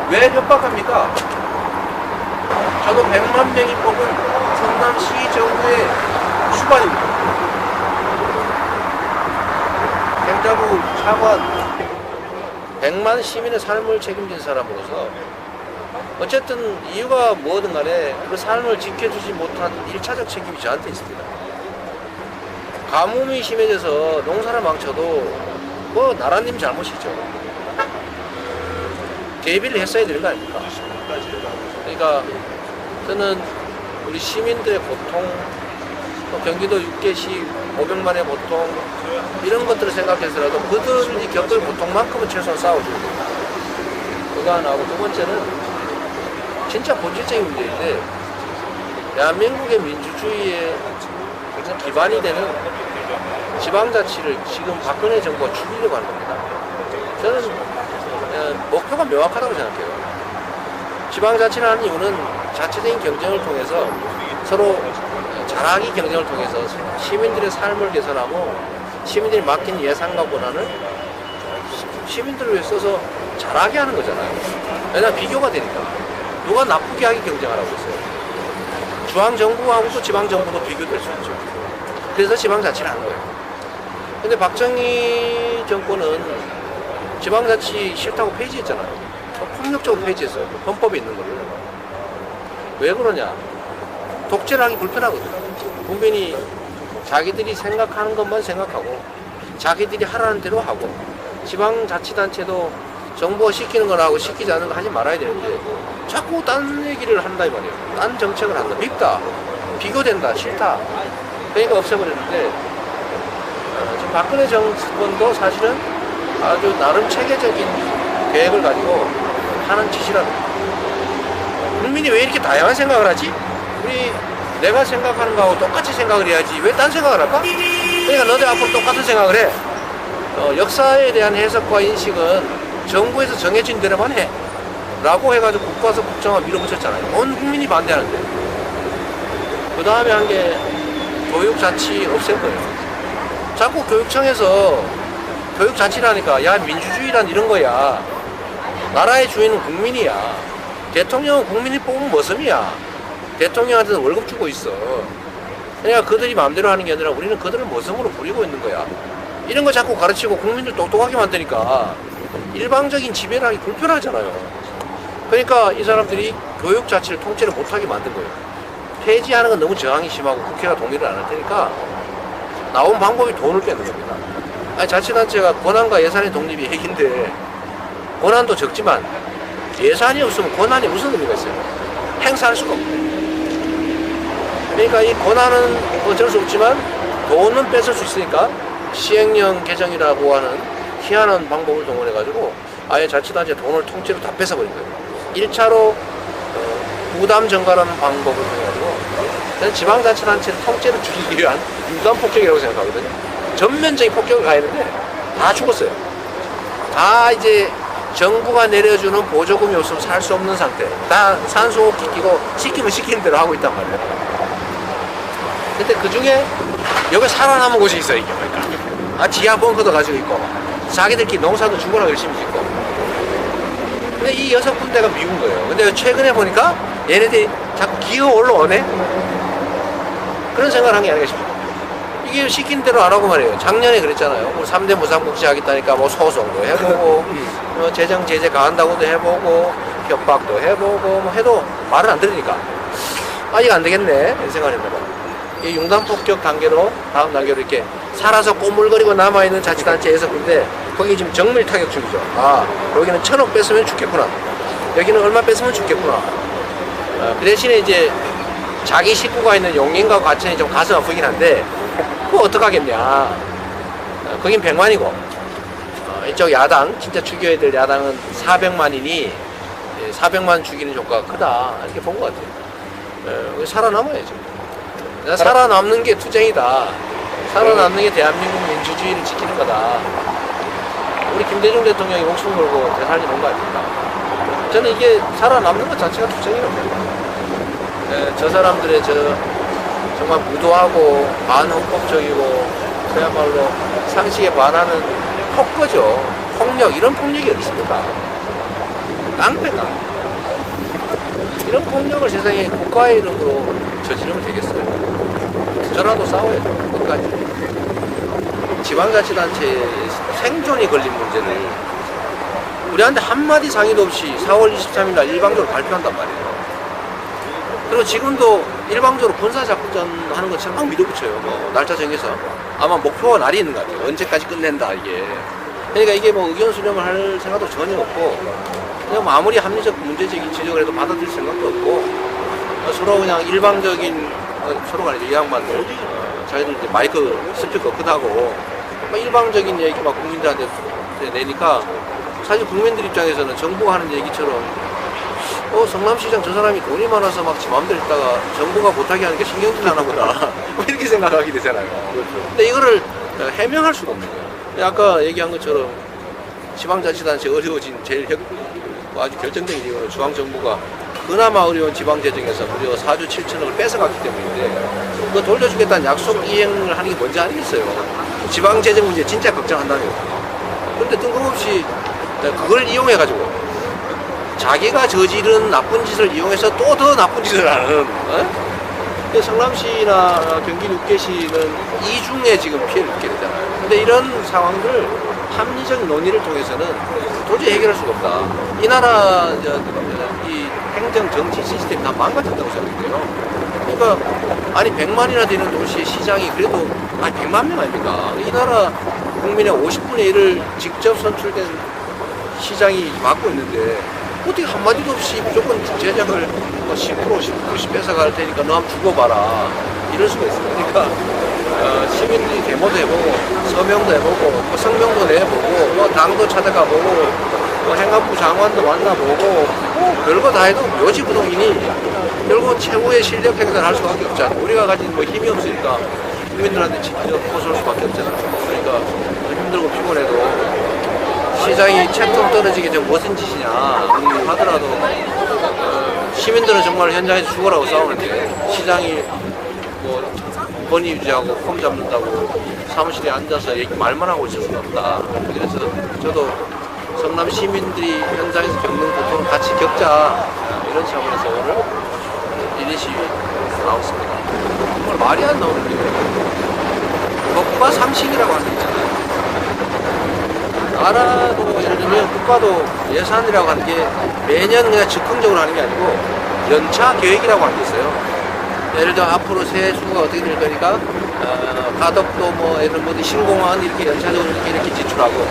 왜 협박합니까? 저도 100만 명이 뽑은 성남시 정부의 수반입니다. 행자부 차관 100만 시민의 삶을 책임진 사람으로서 어쨌든 이유가 뭐든 간에 그 삶을 지켜주지 못한 1차적 책임이 저한테 있습니다. 가뭄이 심해져서 농사를 망쳐도 뭐 나라님 잘못이죠. 대비를 했어야 되는 거 아닙니까? 그러니까 저는 우리 시민들의 고통, 또 경기도 6개시 500만의 고통 이런 것들을 생각해서라도 그들이 겪을 고통만큼은 최소한 싸워줘야 됩니다. 그거 하나하고 두 번째는 진짜 본질적인 문제인데 대한민국의 민주주의의 기반이 되는 지방자치를 지금 박근혜 정부가 줄이려고 하는 겁니다. 저는 목표가 명확하다고 생각해요. 지방자치를 하는 이유는 자체적인 경쟁을 통해서 서로 잘하기 경쟁을 통해서 시민들의 삶을 개선하고 시민들이 맡긴 예산과 권한을 시민들을 위해 써서 잘하게 하는 거잖아요. 왜냐하면 비교가 되니까. 누가 나쁘게 하기 경쟁하라고 했어요. 중앙정부하고도 지방정부도 비교될 수 있죠. 그래서 지방자치를 하는 거예요. 근데 박정희 정권은 지방자치 싫다고 폐지했잖아요. 폭력적으로 폐지했어요. 헌법에 있는 거를. 왜 그러냐? 독재를 하기 불편하거든요. 국민이 자기들이 생각하는 것만 생각하고 자기들이 하라는 대로 하고 지방자치단체도 정부가 시키는 걸 하고 시키지 않는 거 하지 말아야 되는데 자꾸 딴 얘기를 한다 이 말이에요. 딴 정책을 한다. 밉다. 비교된다. 싫다. 그러니까 없애버렸는데 지금 박근혜 정권도 사실은 아주 나름 체계적인 계획을 가지고 하는 짓이라는 거예요. 국민이 왜 이렇게 다양한 생각을 하지? 내가 생각하는 거하고 똑같이 생각을 해야지 왜 딴 생각을 할까? 그러니까 너들 앞으로 똑같은 생각을 해. 역사에 대한 해석과 인식은 정부에서 정해진 대로만 해 라고 해가지고 국가에서 국정화 밀어붙였잖아요. 온 국민이 반대하는데 그 다음에 한 게 교육자치 없앤 거예요. 자꾸 교육청에서 교육자치라니까 야 민주주의란 이런 거야. 나라의 주인은 국민이야. 대통령은 국민이 뽑은 머슴이야. 대통령한테는 월급 주고 있어. 그러니까 그들이 마음대로 하는 게 아니라 우리는 그들을 머슴으로 부리고 있는 거야. 이런 거 자꾸 가르치고 국민들 똑똑하게 만드니까 일방적인 지배를 하기 불편하잖아요. 그러니까 이 사람들이 교육 자체를 통제를 못하게 만든 거예요. 폐지하는 건 너무 저항이 심하고 국회가 동의를 안 할 테니까 나온 방법이 돈을 뺏는 겁니다. 아니, 자치단체가 권한과 예산의 독립이 핵인데 권한도 적지만 예산이 없으면 권한이 무슨 의미가 있어요? 행사할 수가 없고. 그러니까 이 권한은 어쩔 수 없지만 돈은 뺏을 수 있으니까 시행령 개정이라고 하는 희한한 방법을 동원해가지고 아예 자치단체 돈을 통째로 다 뺏어버린 거예요. 1차로 부담 전가라는 방법을 통해가지고 저는 지방자치단체를 통째로 줄이기 위한 유단 폭격이라고 생각하거든요. 전면적인 폭격을 가했는데 다 죽었어요. 다 이제 정부가 내려주는 보조금이 없으면 살 수 없는 상태. 다 산소호흡기 끼고 시키면 시키는 대로 하고 있단 말이에요. 근데 그 중에 여기 살아남은 곳이 있어요, 이게 보니까. 지하 벙커도 가지고 있고, 자기들끼리 농사도 죽어라 열심히 짓고. 근데 이 6군데가 미운 거예요. 근데 최근에 보니까 얘네들이 자꾸 기어 올라오네? 그런 생각을 한 게 아닌가 싶어요. 이게 시킨 대로 안 하고 말이에요. 작년에 그랬잖아요. 뭐 3대 무상복지 하겠다니까 뭐 소송도 해보고, 재정 제재 가한다고도 해보고, 협박도 해보고, 뭐 해도 말을 안 들으니까. 아직 안 되겠네. 이런 생각을 했나 봐요. 이 융단폭격 단계로, 다음 단계로 이렇게 살아서 꼬물거리고 남아있는 자치단체에서 근데 거기 지금 정밀 타격 중이죠. 여기는 1,000억 뺐으면 죽겠구나. 여기는 얼마 뺐으면 죽겠구나. 그 대신에 이제 자기 식구가 있는 용인과 과천이 좀 가슴 아프긴 한데, 그거 어떡하겠냐. 거긴 100만이고, 이쪽 야당, 진짜 죽여야 될 야당은 400만이니, 400만 죽이는 효과가 크다. 이렇게 본 것 같아요. 살아남아야죠. 살아남는 게 투쟁이다. 살아남는 게 대한민국 민주주의를 지키는 거다. 우리 김대중 대통령이 목숨 걸고 되살리는 거 아닙니까? 저는 이게 살아남는 것 자체가 투쟁이라고 생각해요. 저 사람들의 정말 무도하고 반헌법적이고 그야말로 상식에 반하는 폭거죠. 폭력, 이런 폭력이 어디 있습니까? 깡패다. 이런 폭력을 세상에 국가의 이름으로 저지르면 되겠어요. 저라도 싸워야죠. 끝까지. 지방자치단체의 생존이 걸린 문제를 우리한테 한마디 상의도 없이 4월 23일 날 일방적으로 발표한단 말이에요. 그리고 지금도 일방적으로 군사작전 하는 것처럼 막 밀어붙여요. 뭐 날짜 정해서. 아마 목표가 날이 있는 것 같아요. 언제까지 끝낸다, 이게. 그러니까 이게 뭐 의견 수렴을 할 생각도 전혀 없고, 그냥 뭐 아무리 합리적 문제적인 지적을 해도 받아들일 생각도 없고, 서로 그냥 일방적인, 서로가 아니죠. 이 양반들. 자기들 이제 마이크 스피커 끄다고, 일방적인 얘기 막 국민들한테 내니까, 사실 국민들 입장에서는 정부가 하는 얘기처럼 성남시장 저 사람이 돈이 많아서 막 지 마음대로 있다가 정부가 못하게 하는 게 신경질 나나 보다 이렇게 생각하게 되잖아요. 그렇죠. 근데 이거를 해명할 수가 없는 거예요. 아까 얘기한 것처럼 지방자치단체 어려워진 제일 아주 결정적인 이유는 중앙정부가 그나마 어려운 지방재정에서 무려 4조 7천억을 뺏어갔기 때문인데 그거 돌려주겠다는 약속 이행을 하는 게 뭔지 아니겠어요. 지방재정 문제 진짜 걱정한다는 거예요. 그런데 뜬금없이 그걸 이용해가지고 자기가 저지른 나쁜 짓을 이용해서 또 더 나쁜 짓을 하는 성남시나 경기도 육개시는 이중에 지금 피해를 입게 되잖아요. 근데 이런 상황들을 합리적 논의를 통해서는 도저히 해결할 수가 없다. 이 나라 이 행정 정치 시스템이 다 망가졌다고 생각해요. 그러니까 아니 100만이나 되는 도시의 시장이 그래도 아니 100만 명 아닙니까? 이 나라 국민의 50분의 1을 직접 선출된 시장이 맡고 있는데 어떻게 한마디도 없이 무조건 재정을 10% 10%씩 뺏어갈 테니까 너 한번 죽어봐라 이럴 수가 있어요. 그러니까 시민들이 데모도 해보고 서명도 해보고 뭐 성명도 내보고 뭐 당도 찾아가보고 뭐 행안부 장관도 만나보고 뭐 별거 다 해도 묘지부동이니 결국 최고의 실력 행사를 할 수밖에 없잖아. 우리가 가진 뭐 힘이 없으니까 국민들한테 직접 호소할 수밖에 없잖아. 그러니까 힘들고 피곤해도 시장이 채통 떨어지게 되면 무슨 짓이냐 하더라도 시민들은 정말 현장에서 죽어라고 싸우는데 시장이 뭐 권위 유지하고 폼 잡는다고 사무실에 앉아서 말만 하고 있을 수는 없다. 그래서 저도 성남 시민들이 현장에서 겪는 고통을 같이 겪자 이런 차원에서 오늘 1인 시위 나왔습니다. 정말 말이 안 나오는 게 법과 상식이라고 하는 게 있잖아요. 나라도 예를 들면 국가도 예산이라고 하는 게 매년 그냥 즉흥적으로 하는 게 아니고 연차 계획이라고 하는 게 있어요. 예를 들어 앞으로 세수가 어떻게 될 거니까 가덕도 뭐 예를 들면 신공항은 이렇게 연차적으로 이렇게 지출하고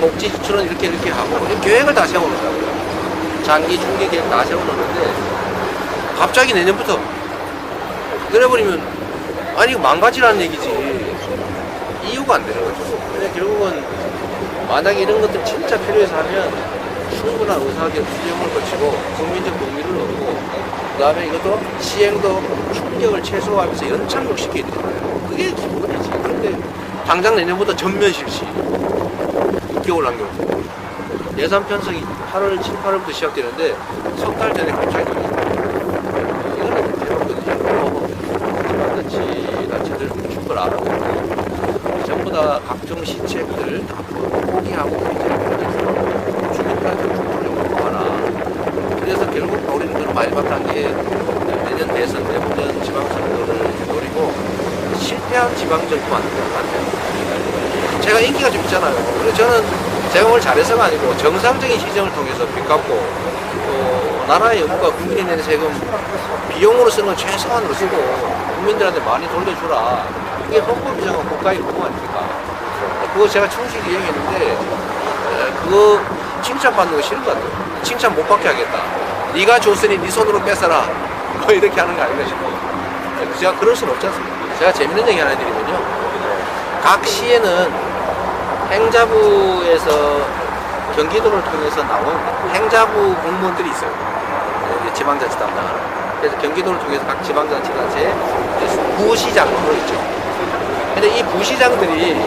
복지 지출은 이렇게 하고 계획을 다 세워놓는다고요. 장기 중기 계획 다 세워놓는데 갑자기 내년부터 그래버리면 아니 이거 망가지라는 얘기지. 이유가 안 되는 거죠. 근데 결국은 만약에 이런 것들 진짜 필요해서 하면 충분한 의사결정 수렴을 거치고 국민적 동의를 얻고 그 다음에 이것도 시행도 충격을 최소화하면서 연착륙시켜야 되잖아요. 그게 기본이지. 그런데 당장 내년부터 전면 실시 6개월 남겨놓고 예산 편성이 8월, 7, 8월부터 시작되는데 석 달 전에 갑자기 이거는 대박거든요. 지방자치단체들 축을 알아보고 전부 다 각종 시책들 다 포기하고 주민들한테 국정을 뽑아라. 그래서 결국 노리는 건 마지막 단계에 내년 대선, 내후년 지방선거를 노리고 실패한 지방정부 만드는 것 같아요. 제가 인기가 좀 있잖아요. 그래서 저는 제가 뭘 잘해서가 아니고 정상적인 시정을 통해서 빚 갚고 또 나라의 연구가 국민이 내는 세금 비용으로 쓰는 건 최소한으로 쓰고 국민들한테 많이 돌려주라. 그게 헌법 규정은 국가의 의무 아닙니까? 그거 제가 충실히 이행했는데 그거 칭찬받는 거 싫은 것 같아요. 칭찬 못 받게 하겠다. 네가 줬으니 네 손으로 뺏어라. 뭐 이렇게 하는 거 아닌가 싶어요. 제가 그럴 수는 없지 않습니까? 제가 재밌는 얘기 하나 해드리면요. 각 시에는 행자부에서 경기도를 통해서 나온 행자부 공무원들이 있어요. 지방자치 담당하는. 그래서 경기도를 통해서 각 지방자치단체에 부시장으로 있죠. 근데 이 부시장들이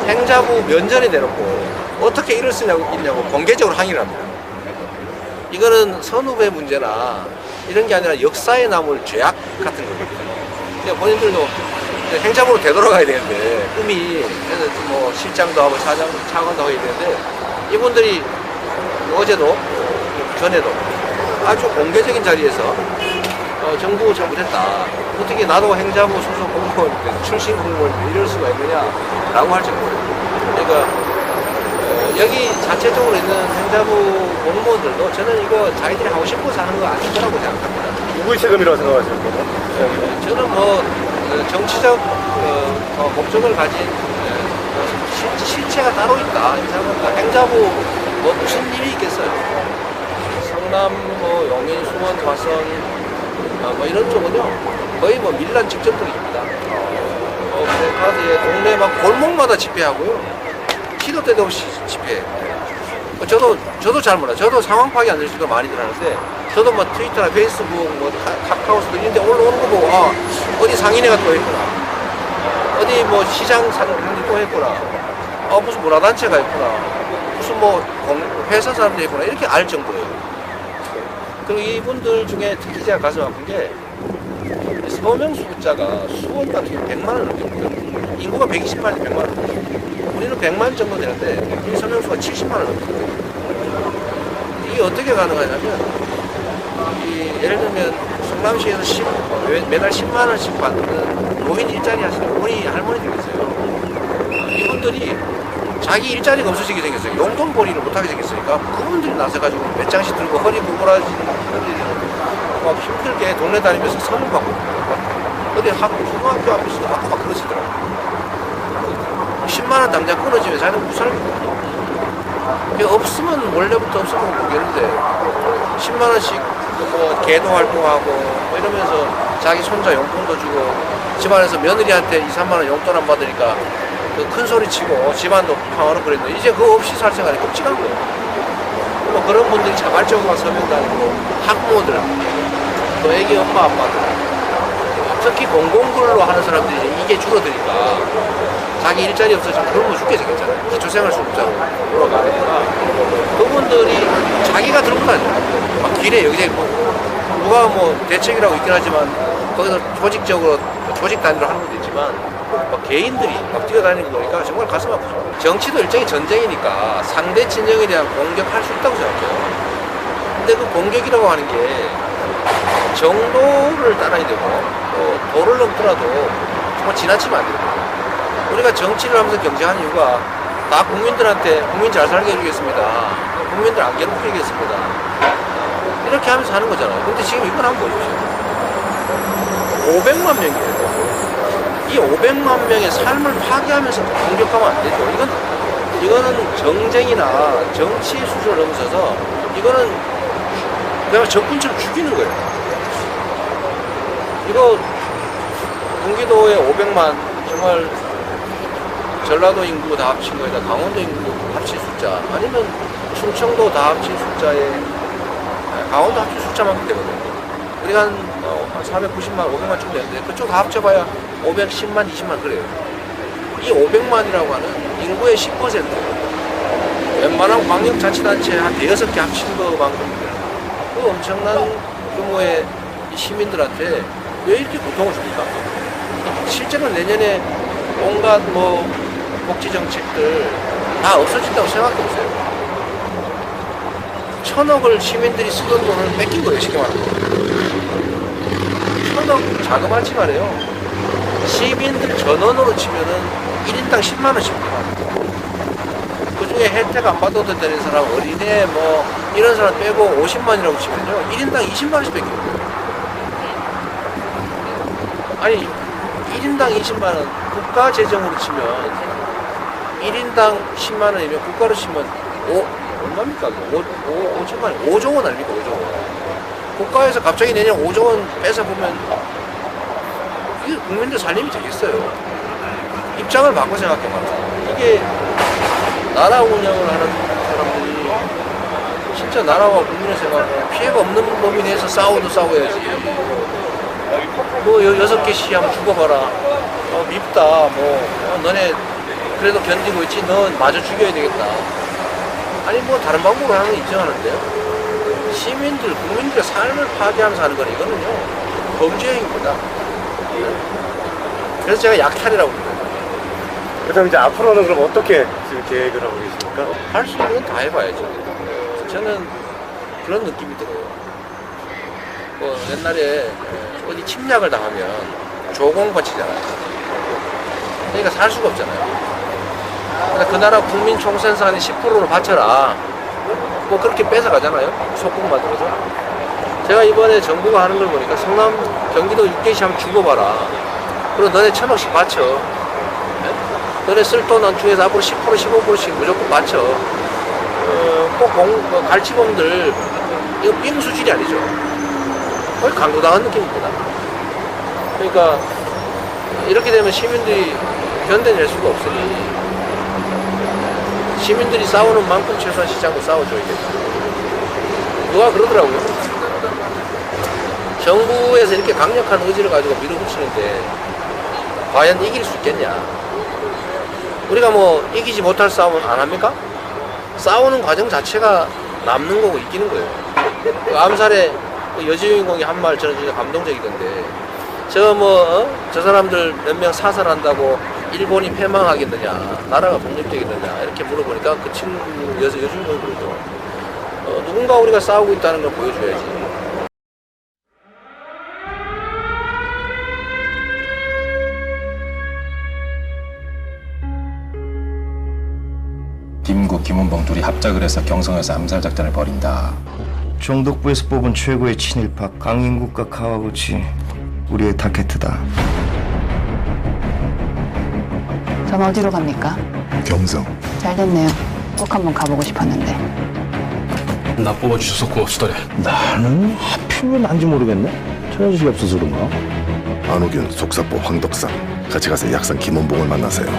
행자부 면전에 내놓고 어떻게 이럴 수 있냐고 공개적으로 항의를 합니다. 이거는 선후배 문제나 이런 게 아니라 역사에 남을 죄악 같은 겁니다. 그러니까 본인들도 행자부로 되돌아가야 되는데 꿈이 그래서 뭐 실장도 하고 차관도 하고 해야 되는데 이분들이 어제도 전에도 아주 공개적인 자리에서 정부 잘못했다. 어떻게 나도 행자부 소속 공무원, 출신 공무원 이럴 수가 있느냐라고 할 정도예요. 그러니까 여기 자체적으로 있는 행자부 공무원들도 저는 이거 자기들이 하고 싶어서 하는 거 아닐 거라고 생각합니다. 누구의 책임이라고 생각하십니까? 저는 뭐 정치적 목적을 가진 실체가 따로 있다. 이 생각합니다. 행자부 뭐 무슨 일이 있겠어요. 성남, 뭐 용인, 수원, 화성 뭐 이런 쪽은요 거의 뭐 밀란 직전들입니다. 플래카드에 동네 막 골목마다 집회하고요. 시도 때도 없이 집회. 저도 잘 몰라요. 저도 상황 파악이 안 될 수도 많이들 하는데 저도 뭐 트위터나 페이스북, 뭐 카카오스도 이런 데 올라오는 거 보고 어디 상인회가 또 했구나. 어디 뭐 시장 상인이 또 했구나. 무슨 문화단체가 했구나. 무슨 뭐 회사 사람들이 했구나. 이렇게 알 정도예요. 그리고 이분들 중에 특히 제가 가슴 아픈 게 서명 숫자가 수원 같은 경우 100만 원 넘거든요. 인구가 120만이 100만 원. 우리는 100만 정도 되는데 이 서명 수가 70만 원 넘거든요. 이게 어떻게 가능하냐면 예를 들면 성남시에서 매달 10만 원씩 받는 노인 일자리 하시는 어머니 할머니들 계세요. 이분들이 자기 일자리가 없어지게 생겼어요. 용돈벌이를 못하게 생겼으니까 그분들이 나서가지고 몇 장씩 들고 허리 구부러지는 분들이 막 힘들게 동네 다니면서 서명 받고 어디 초등학교 앞에서도 막 그러시더라고요. 10만원 당장 끊어지면 자기는 못 살겠거든요. 없으면 원래부터 없으면 모르겠는데 10만원씩 뭐 개도 활동하고 뭐 이러면서 자기 손자 용돈도 주고 집안에서 며느리한테 2, 3만원 용돈 안 받으니까 큰 소리 치고 집안도 평화로 그랬는데 이제 그거 없이 살 생각이 끔찍한 거예요. 뭐 그런 분들이 자발적으로 서명 다니고 학부모들 또 애기 엄마 아빠들 특히 공공근로 하는 사람들이 이게 줄어드니까 자기 일자리 없어지면 굶어 죽게 생겼잖아요. 기초생활수급자로 돌아가니까 그분들이 자기가 들고 다녀요. 막 길에 여기저기 뭐 누가 뭐 대책이라고 있긴 하지만 거기서 조직적으로 조직 단위로 하는 것도 있지만 막 개인들이 막 뛰어다니는 거 보니까 정말 가슴 아프죠. 정치도 일종의 전쟁이니까 상대 진영에 대한 공격할 수 있다고 생각해요. 근데 그 공격이라고 하는 게 정도를 따라야 되고 또 도를 넘더라도 정말 지나치면 안 되거든요. 우리가 정치를 하면서 경쟁하는 이유가 다 국민들한테 국민 잘 살게 해주겠습니다. 국민들 안 괴롭게 해주겠습니다. 이렇게 하면서 하는 거잖아요. 근데 지금 이건 한번 보십시오. 500만 명이에요. 이 500만 명의 삶을 파괴하면서 공격하면 안 되죠. 이거는 정쟁이나 정치의 수준을 넘어서서 이거는 그냥 적군처럼 죽이는 거예요. 이거 경기도에 500만 정말 전라도 인구 다 합친 거에다 강원도 인구 합친 숫자 아니면 충청도 다 합친 숫자에 강원도 합친 숫자만큼 되거든요. 우리가 한 490만, 500만 쯤 되는데 그쪽 다 합쳐봐야 510만, 20만 그래요. 이 500만이라고 하는 인구의 10% 웬만한 광역자치단체 한 5개 합친 것만큼 그 엄청난 규모의 시민들한테 왜 이렇게 고통을 줍니까? 실제로 내년에 온갖 뭐 복지정책들 다 없어진다고 생각해보세요. 1,000억을 시민들이 쓰던 돈을 뺏긴 거예요, 쉽게 말하면. 1,000억 자그마치 말이에요. 시민들 전원으로 치면은 1인당 10만원씩입니다. 그 중에 혜택 안 받아도 되는 사람, 어린애, 뭐, 이런 사람 빼고 50만이라고 치면요. 1인당 20만원씩 뺏깁니다. 아니, 1인당 20만원, 국가 재정으로 치면 1인당 10만원이면 국가로 치면 얼마입니까? 5천만 원, 5조 원 아닙니까? 5조 원. 국가에서 갑자기 내년 5조 원 뺏어보면 이게 국민들 살림이 되겠어요. 입장을 바꿔 생각해봐. 이게 나라 운영을 하는 사람들이 진짜 나라와 국민의 생각을 피해가 없는 범위 내에서 싸워도 싸워야지. 뭐 6개 시하면 죽어봐라. 밉다. 뭐 너네 그래도 견디고 있지. 넌 마저 죽여야 되겠다. 아니 뭐 다른 방법으로 하는 건 인정하는데요. 시민들, 국민들의 삶을 파괴하면서 하는 건 이거는요. 범죄 행위입니다. 그래서 제가 약탈이라고 합니다. 그럼 이제 앞으로는 그럼 어떻게 지금 계획을 하고 계십니까? 할 수 있는 건 다 해봐야죠. 저는 그런 느낌이 들어요. 옛날에 어디 침략을 당하면 조공바치잖아요. 그러니까 살 수가 없잖아요. 그러니까 그 나라 국민 총생산의 10%를 바쳐라. 뭐 그렇게 뺏어가잖아요. 소국 만들어서. 제가 이번에 정부가 하는 걸 보니까 성남, 경기도 6개시 한번 주고봐라. 그리고 너네 1,000억씩 바쳐. 네? 너네 쓸 돈 안중에서 앞으로 10%, 15%씩 무조건 바쳐. 꼭 갈치범들, 이거 빙수질이 아니죠. 거의 강도당한 느낌입니다. 그러니까 이렇게 되면 시민들이 견뎌낼 수가 없으니 시민들이 싸우는 만큼 최소한 시장도 싸워줘야겠다. 누가 그러더라고요. 정부에서 이렇게 강력한 의지를 가지고 밀어붙이는데 과연 이길 수 있겠냐. 우리가 뭐 이기지 못할 싸움은 안 합니까? 싸우는 과정 자체가 남는 거고 이기는 거예요. 그 암살의 여주인공이 한 말 저는 진짜 감동적이던데, 저 사람들 몇 명 사살한다고 일본이 패망하겠느냐, 나라가 독립되겠느냐 이렇게 물어보니까 그 친구 여주인공이 그러죠. 누군가 우리가 싸우고 있다는 걸 보여줘야지. 김구, 김은봉 둘이 합작을 해서 경성에서 암살 작전을 벌인다. 정독부에서 뽑은 최고의 친일파 강인국과 카와구치, 우리의 타켓트다. 전 어디로 갑니까? 경성. 잘 됐네요. 꼭 한번 가보고 싶었는데. 나 뽑아주셔서 고맙시더래. 나는 하필이면 난지 모르겠네. 처녀주식이 없어서 그런가? 안호균, 속사포, 황덕상. 같이 가서 약산 김원봉을 만나세요.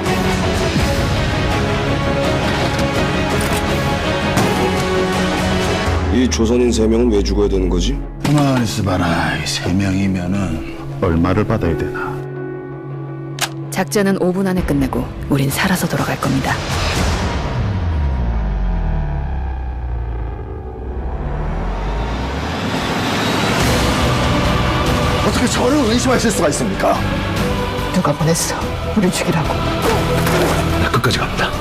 이 조선인 3명은 왜 죽어야 되는 거지? 가만히 있어봐라. 3명이면은 얼마를 받아야 되나? 작전은 5분 안에 끝내고 우린 살아서 돌아갈 겁니다. 어떻게 저를 의심하실 수가 있습니까? 누가 보냈어? 우리 죽이라고. 나 끝까지 갑니다.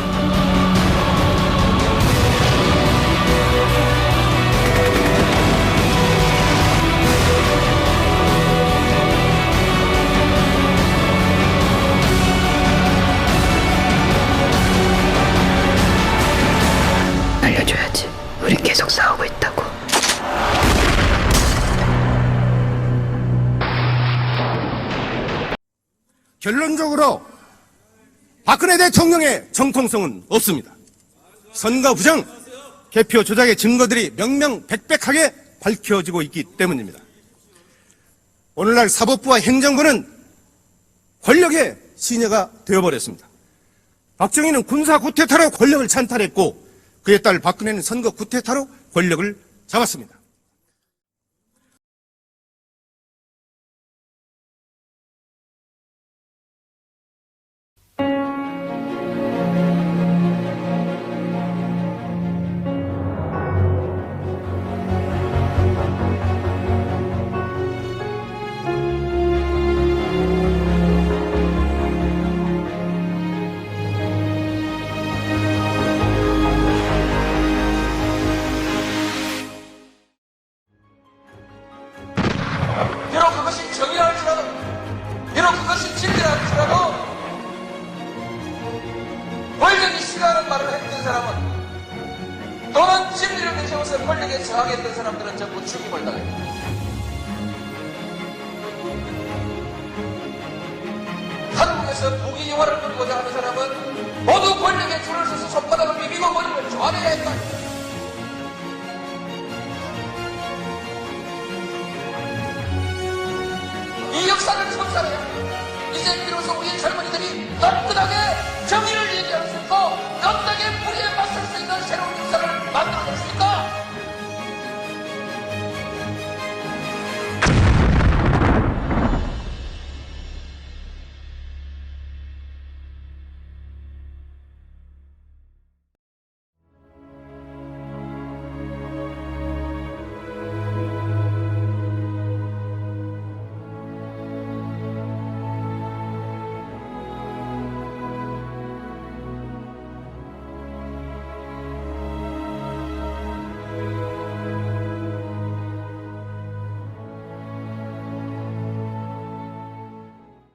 알려줘야지. 우린 계속 싸우고 있다고. 결론적으로 박근혜 대통령의 정통성은 없습니다. 선거 부정, 개표 조작의 증거들이 명명백백하게 밝혀지고 있기 때문입니다. 오늘날 사법부와 행정부는 권력의 시녀가 되어버렸습니다. 박정희는 군사 구태타로 권력을 찬탈했고 그에 따라 박근혜는 선거 구태타로 권력을 잡았습니다. 비록 그것이 정의라 할지라도, 비록 그것이 진리라 할지라도, 권력이 싫어하는 말을 했던 사람은, 또는 진리를 내세워서 권력에 저항했던 사람들은 전부 죽임을 당합니다. 한국에서 부귀영화를 누리고자 하는 사람은 모두 권력에 줄을 서서 손바닥을 비비고 머리를 조아려야 했다. 이 역사를 청산해야 합니다. 이제 비로소 우리 젊은이들이 따뜻하게 정의를 얘기할 수 있고 떳하게 뿌리에